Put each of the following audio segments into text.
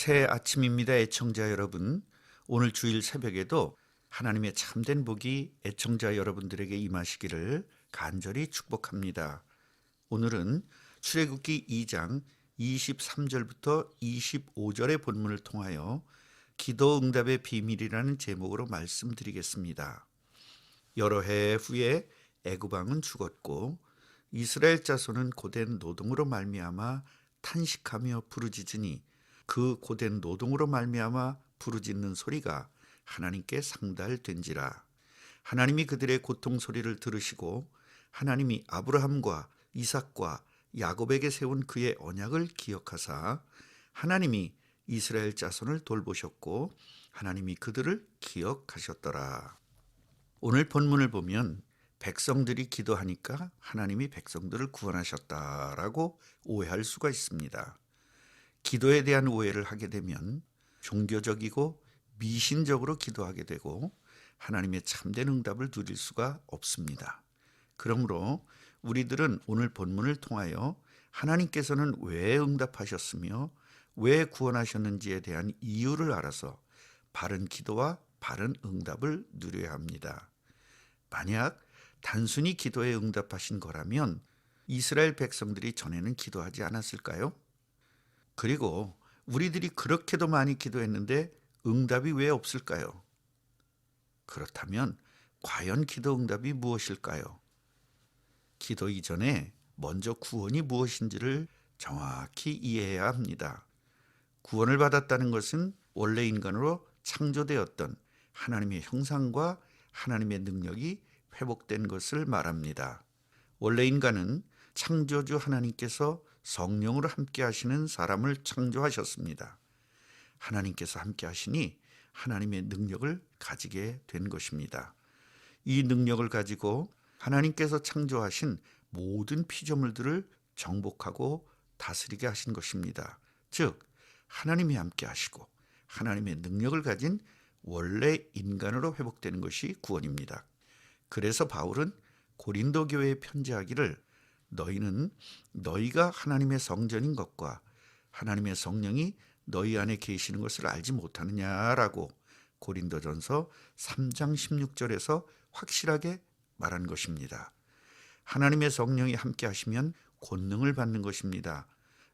새 아침입니다, 애청자 여러분. 오늘 주일 새벽에도 하나님의 참된 복이 애청자 여러분들에게 임하시기를 간절히 축복합니다. 오늘은 출애굽기 2장 23절부터 25절의 본문을 통하여 기도 응답의 비밀이라는 제목으로 말씀드리겠습니다. 여러 해 후에 애굽 왕은 죽었고 이스라엘 자손은 고된 노동으로 말미암아 탄식하며 부르짖으니 그 고된 노동으로 말미암아 부르짖는 소리가 하나님께 상달된지라. 하나님이 그들의 고통 소리를 들으시고 하나님이 아브라함과 이삭과 야곱에게 세운 그의 언약을 기억하사 하나님이 이스라엘 자손을 돌보셨고 하나님이 그들을 기억하셨더라. 오늘 본문을 보면 백성들이 기도하니까 하나님이 백성들을 구원하셨다라고 오해할 수가 있습니다. 기도에 대한 오해를 하게 되면 종교적이고 미신적으로 기도하게 되고 하나님의 참된 응답을 누릴 수가 없습니다. 그러므로 우리들은 오늘 본문을 통하여 하나님께서는 왜 응답하셨으며 왜 구원하셨는지에 대한 이유를 알아서 바른 기도와 바른 응답을 누려야 합니다. 만약 단순히 기도에 응답하신 거라면 이스라엘 백성들이 전에는 기도하지 않았을까요? 그리고 우리들이 그렇게도 많이 기도했는데 응답이 왜 없을까요? 그렇다면 과연 기도 응답이 무엇일까요? 기도 이전에 먼저 구원이 무엇인지를 정확히 이해해야 합니다. 구원을 받았다는 것은 원래 인간으로 창조되었던 하나님의 형상과 하나님의 능력이 회복된 것을 말합니다. 원래 인간은 창조주 하나님께서 성령으로 함께 하시는 사람을 창조하셨습니다. 하나님께서 함께 하시니 하나님의 능력을 가지게 된 것입니다. 이 능력을 가지고 하나님께서 창조하신 모든 피조물들을 정복하고 다스리게 하신 것입니다. 즉, 하나님이 함께 하시고 하나님의 능력을 가진 원래 인간으로 회복되는 것이 구원입니다. 그래서 바울은 고린도 교회에 편지하기를 너희는 너희가 하나님의 성전인 것과 하나님의 성령이 너희 안에 계시는 것을 알지 못하느냐라고 고린도전서 3장 16절에서 확실하게 말한 것입니다. 하나님의 성령이 함께 하시면 권능을 받는 것입니다.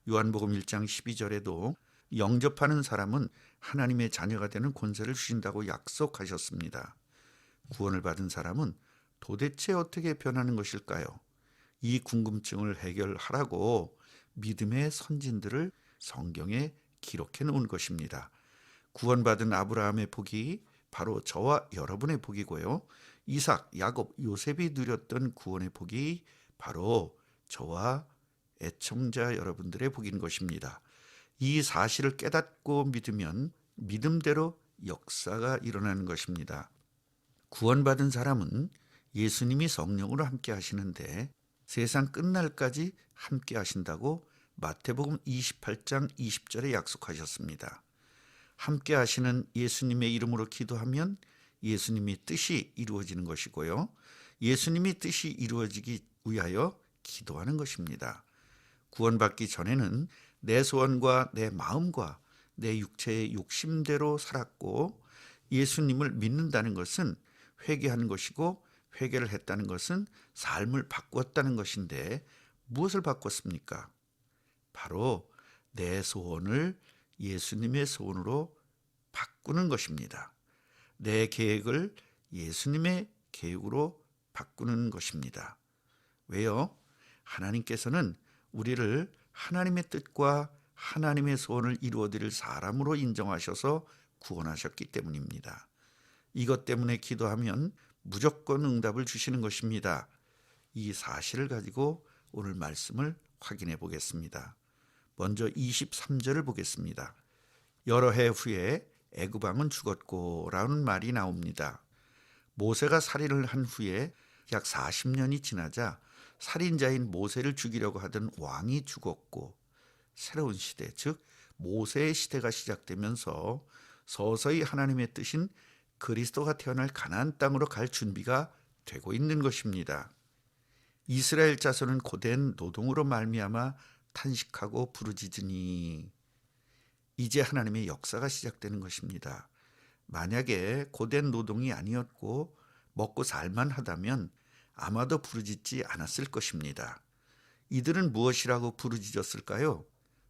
요한복음 1장 12절에도 영접하는 사람은 하나님의 자녀가 되는 권세를 주신다고 약속하셨습니다. 구원을 받은 사람은 도대체 어떻게 변하는 것일까요? 이 궁금증을 해결하라고 믿음의 선진들을 성경에 기록해 놓은 것입니다. 구원받은 아브라함의 복이 바로 저와 여러분의 복이고요. 이삭, 야곱, 요셉이 누렸던 구원의 복이 바로 저와 애청자 여러분들의 복인 것입니다. 이 사실을 깨닫고 믿으면 믿음대로 역사가 일어나는 것입니다. 구원받은 사람은 예수님이 성령으로 함께 하시는데 세상 끝날까지 함께 하신다고 마태복음 28장 20절에 약속하셨습니다. 함께 하시는 예수님의 이름으로 기도하면 예수님의 뜻이 이루어지는 것이고요. 예수님의 뜻이 이루어지기 위하여 기도하는 것입니다. 구원받기 전에는 내 소원과 내 마음과 내 육체의 욕심대로 살았고 예수님을 믿는다는 것은 회개하는 것이고 회개를 했다는 것은 삶을 바꿨다는 것인데 무엇을 바꿨습니까? 바로 내 소원을 예수님의 소원으로 바꾸는 것입니다. 내 계획을 예수님의 계획으로 바꾸는 것입니다. 왜요? 하나님께서는 우리를 하나님의 뜻과 하나님의 소원을 이루어드릴 사람으로 인정하셔서 구원하셨기 때문입니다. 이것 때문에 기도하면 무조건 응답을 주시는 것입니다. 이 사실을 가지고 오늘 말씀을 확인해 보겠습니다. 먼저 23절을 보겠습니다. 여러 해 후에 애굽 왕은 죽었고 라는 말이 나옵니다. 모세가 살인을 한 후에 약 40년이 지나자 살인자인 모세를 죽이려고 하던 왕이 죽었고 새로운 시대, 즉 모세의 시대가 시작되면서 서서히 하나님의 뜻인 그리스도가 태어날 가나안 땅으로 갈 준비가 되고 있는 것입니다. 이스라엘 자손은 고된 노동으로 말미암아 탄식하고 부르짖으니 이제 하나님의 역사가 시작되는 것입니다. 만약에 고된 노동이 아니었고 먹고 살만 하다면 아마도 부르짖지 않았을 것입니다. 이들은 무엇이라고 부르짖었을까요?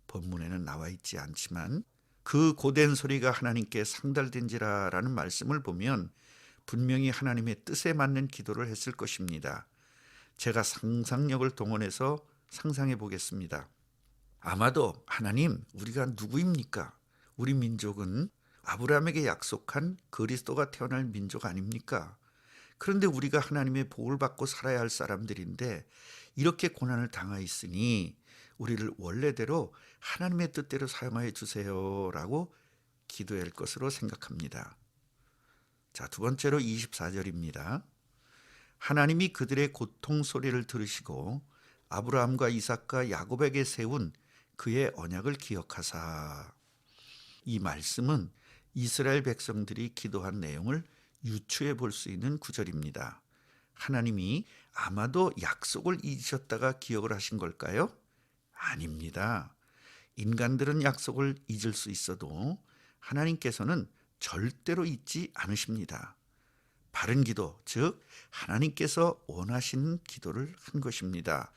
본문에는 나와 있지 않지만 그 고된 소리가 하나님께 상달된지라라는 말씀을 보면 분명히 하나님의 뜻에 맞는 기도를 했을 것입니다. 제가 상상력을 동원해서 상상해 보겠습니다. 아마도 하나님, 우리가 누구입니까? 우리 민족은 아브라함에게 약속한 그리스도가 태어날 민족 아닙니까? 그런데 우리가 하나님의 복을 받고 살아야 할 사람들인데 이렇게 고난을 당하였으니 우리를 원래대로 하나님의 뜻대로 사용하여 주세요라고 기도할 것으로 생각합니다. 자, 두 번째로 24절입니다. 하나님이 그들의 고통 소리를 들으시고 아브라함과 이삭과 야곱에게 세운 그의 언약을 기억하사. 이 말씀은 이스라엘 백성들이 기도한 내용을 유추해 볼 수 있는 구절입니다. 하나님이 아마도 약속을 잊으셨다가 기억을 하신 걸까요? 아닙니다. 인간들은 약속을 잊을 수 있어도 하나님께서는 절대로 잊지 않으십니다. 바른 기도, 즉 하나님께서 원하시는 기도를 한 것입니다.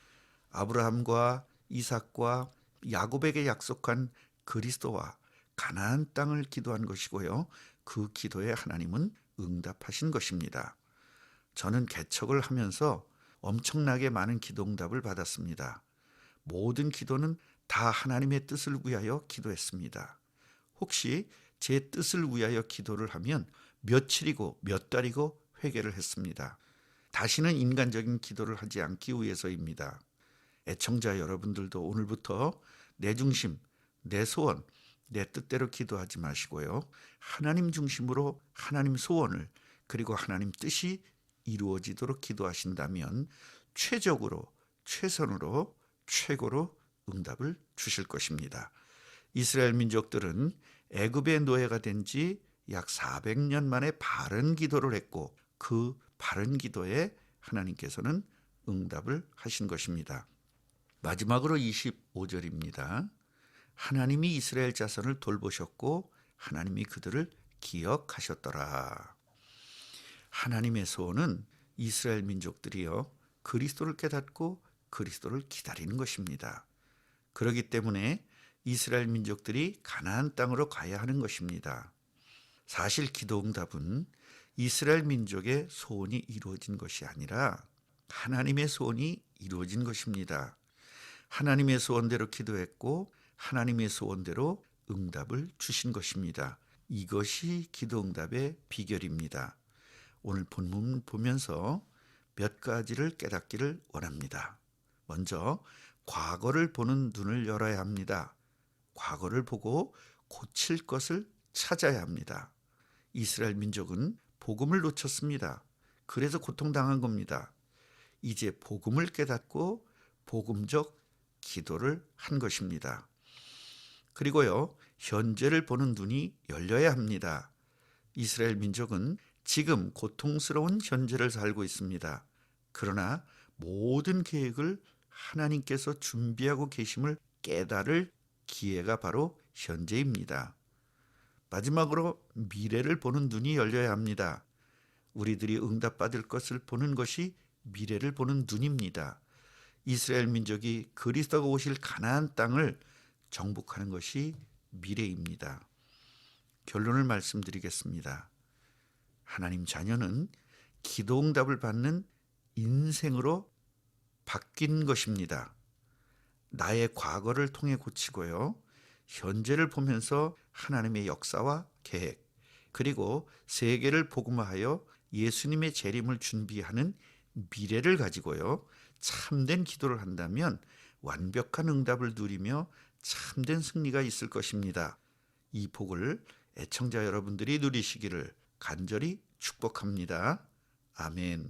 아브라함과 이삭과 야곱에게 약속한 그리스도와 가나안 땅을 기도한 것이고요. 그 기도에 하나님은 응답하신 것입니다. 저는 개척을 하면서 엄청나게 많은 기도응답을 받았습니다. 모든 기도는 다 하나님의 뜻을 위하여 기도했습니다. 혹시 제 뜻을 위하여 기도를 하면 며칠이고 몇 달이고 회개를 했습니다. 다시는 인간적인 기도를 하지 않기 위해서입니다. 애청자 여러분들도 오늘부터 내 중심, 내 소원, 내 뜻대로 기도하지 마시고요. 하나님 중심으로 하나님 소원을 그리고 하나님 뜻이 이루어지도록 기도하신다면 최적으로, 최선으로, 최고로 응답을 주실 것입니다. 이스라엘 민족들은 애굽의 노예가 된 지 약 400년 만에 바른 기도를 했고 그 바른 기도에 하나님께서는 응답을 하신 것입니다. 마지막으로 25절입니다. 하나님이 이스라엘 자손을 돌보셨고 하나님이 그들을 기억하셨더라. 하나님의 소원은 이스라엘 민족들이요 그리스도를 깨닫고 그리스도를 기다리는 것입니다. 그렇기 때문에 이스라엘 민족들이 가나안 땅으로 가야 하는 것입니다. 사실 기도응답은 이스라엘 민족의 소원이 이루어진 것이 아니라 하나님의 소원이 이루어진 것입니다. 하나님의 소원대로 기도했고 하나님의 소원대로 응답을 주신 것입니다. 이것이 기도응답의 비결입니다. 오늘 본문 보면서 몇 가지를 깨닫기를 원합니다. 먼저 과거를 보는 눈을 열어야 합니다. 과거를 보고 고칠 것을 찾아야 합니다. 이스라엘 민족은 복음을 놓쳤습니다. 그래서 고통당한 겁니다. 이제 복음을 깨닫고 복음적 기도를 한 것입니다. 그리고요, 현재를 보는 눈이 열려야 합니다. 이스라엘 민족은 지금 고통스러운 현재를 살고 있습니다. 그러나 모든 계획을 하나님께서 준비하고 계심을 깨달을 기회가 바로 현재입니다. 마지막으로 미래를 보는 눈이 열려야 합니다. 우리들이 응답받을 것을 보는 것이 미래를 보는 눈입니다. 이스라엘 민족이 그리스도가 오실 가나안 땅을 정복하는 것이 미래입니다. 결론을 말씀드리겠습니다. 하나님 자녀는 기도응답을 받는 인생으로 바뀐 것입니다. 나의 과거를 통해 고치고요. 현재를 보면서 하나님의 역사와 계획, 그리고 세계를 복음화하여 예수님의 재림을 준비하는 미래를 가지고요. 참된 기도를 한다면 완벽한 응답을 누리며 참된 승리가 있을 것입니다. 이 복을 애청자 여러분들이 누리시기를 간절히 축복합니다. 아멘.